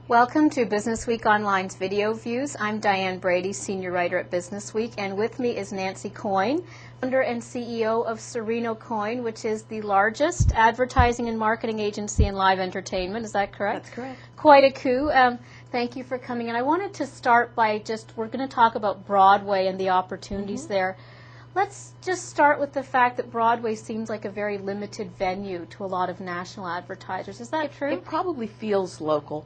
Welcome to Business Week Online's Video Views. I'm Diane Brady, Senior Writer at Business Week, and with me is Nancy Coyne, founder and CEO of Serino Coyne, which is the largest advertising and marketing agency in live entertainment. Is that correct? That's correct. Quite a coup. Thank you for coming. And I wanted to start by we're going to talk about Broadway and the opportunities there. Let's just start with the fact that Broadway seems like a very limited venue to a lot of national advertisers. Is that true? It probably feels local,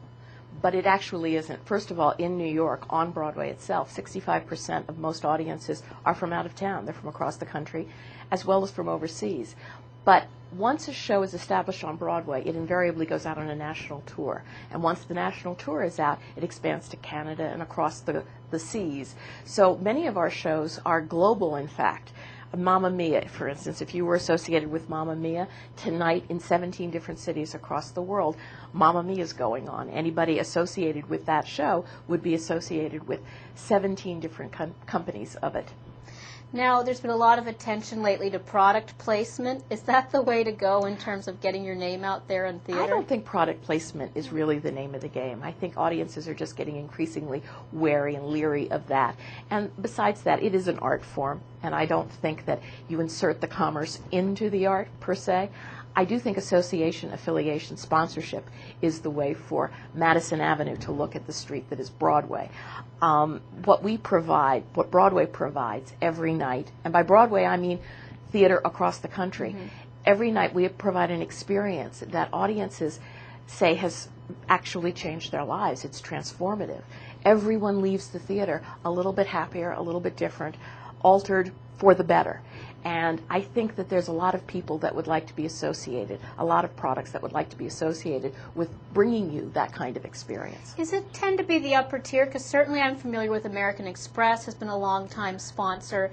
but it actually isn't. First of all, in New York, on Broadway itself, 65% of most audiences are from out of town. They're from across the country, as well as from overseas. But once a show is established on Broadway, it invariably goes out on a national tour. And once the national tour is out, it expands to Canada and across the seas. So many of our shows are global, in fact. Mamma Mia, for instance, if you were associated with Mamma Mia, tonight in 17 different cities across the world, Mamma Mia is going on. Anybody associated with that show would be associated with 17 different companies of it. Now, there's been a lot of attention lately to product placement. Is that the way to go in terms of getting your name out there in theater? I don't think product placement is really the name of the game. I think audiences are just getting increasingly wary and leery of that. And besides that, it is an art form, and I don't think that you insert the commerce into the art, per se. I do think association, affiliation, sponsorship is the way for Madison Avenue to look at the street that is Broadway. What we provide, what Broadway provides every night, and by Broadway I mean theater across the country, every night we provide an experience that audiences say has actually changed their lives. It's transformative. Everyone leaves the theater a little bit happier, a little bit different, altered for the better. And I think that there's a lot of people that would like to be associated, a lot of products that would like to be associated with bringing you that kind of experience. Does it tend to be the upper tier? Because certainly I'm familiar with American Express, has been a long-time sponsor.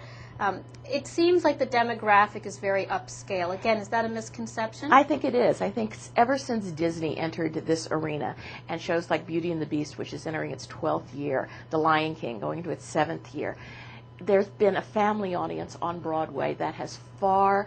It seems like the demographic is very upscale. Again, is that a misconception? I think it is. I think ever since Disney entered this arena, and shows like Beauty and the Beast, which is entering its 12th year, The Lion King going into its 7th year, there's been a family audience on Broadway that has far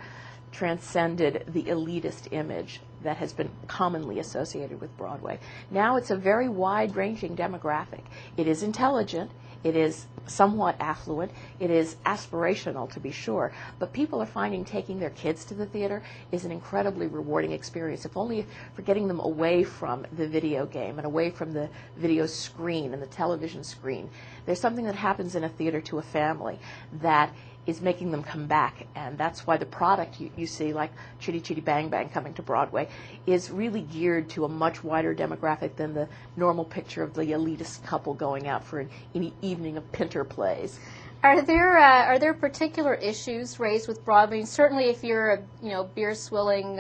transcended the elitist image that has been commonly associated with Broadway. Now it's a very wide-ranging demographic. It is intelligent, it is somewhat affluent, it is aspirational to be sure, but people are finding taking their kids to the theater is an incredibly rewarding experience, if only for getting them away from the video game and away from the video screen and the television screen. There's something that happens in a theater to a family that is making them come back, and that's why the product you see, like Chitty Chitty Bang Bang coming to Broadway, is really geared to a much wider demographic than the normal picture of the elitist couple going out for an evening of Pinter plays. Are there particular issues raised with Broadway? Certainly, if you're a beer swilling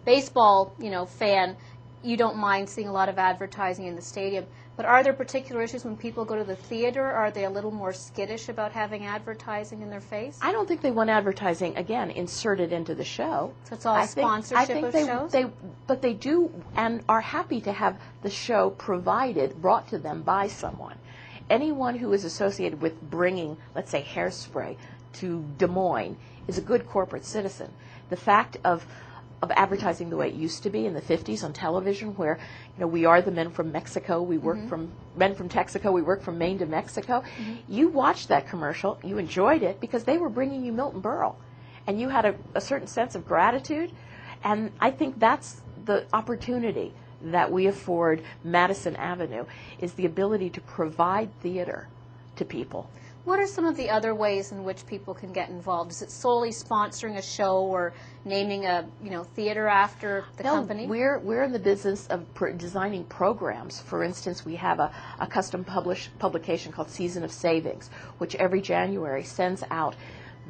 baseball fan, you don't mind seeing a lot of advertising in the stadium. But are there particular issues when people go to the theater? Are they a little more skittish about having advertising in their face? I don't think they want advertising, again, inserted into the show. So it's all sponsorship of shows? But they do and are happy to have the show provided, brought to them by someone. Anyone who is associated with bringing, let's say, Hairspray to Des Moines is a good corporate citizen. The fact of advertising the way it used to be in the 50s on television, where we are the men from Mexico, we work from men from Texaco, we work from Maine to Mexico. You watched that commercial, you enjoyed it because they were bringing you Milton Berle, and you had a certain sense of gratitude, and I think that's the opportunity that we afford Madison Avenue, is the ability to provide theater to people. What are some of the other ways in which people can get involved? Is it solely sponsoring a show or naming a theater after the company? We're in the business of designing programs. For instance, we have a custom publication called Season of Savings, which every January sends out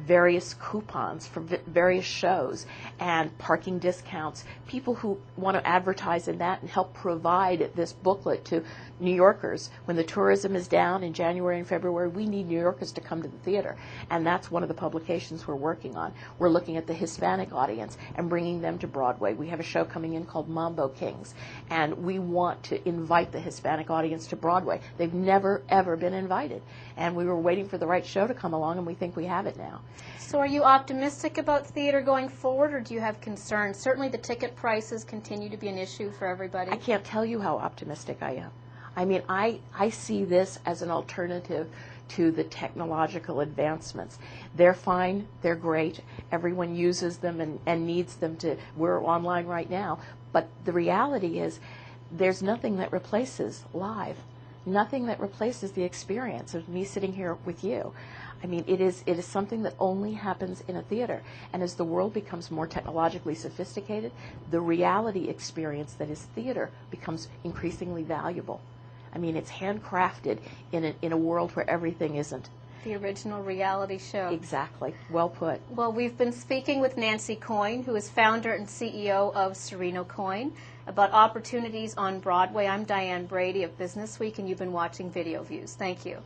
various coupons for various shows and parking discounts. People who want to advertise in that and help provide this booklet to New Yorkers. When the tourism is down in January and February, we need New Yorkers to come to the theater, and that's one of the publications we're working on. We're looking at the Hispanic audience and bringing them to Broadway. We have a show coming in called Mambo Kings, and we want to invite the Hispanic audience to Broadway. They've never, ever been invited, and we were waiting for the right show to come along, and we think we have it now. So are you optimistic about theater going forward, or do you have concerns? Certainly the ticket prices continue to be an issue for everybody. I can't tell you how optimistic I am. I mean, I see this as an alternative to the technological advancements. They're fine, they're great, everyone uses them and needs them to, we're online right now, but the reality is there's nothing that replaces live, nothing that replaces the experience of me sitting here with you. I mean, it is something that only happens in a theater. And as the world becomes more technologically sophisticated, the reality experience that is theater becomes increasingly valuable. I mean, it's handcrafted in a world where everything isn't. The original reality show. Exactly. Well put. Well, we've been speaking with Nancy Coyne, who is founder and CEO of Serino Coyne, about opportunities on Broadway. I'm Diane Brady of Business Week, and you've been watching Video Views. Thank you.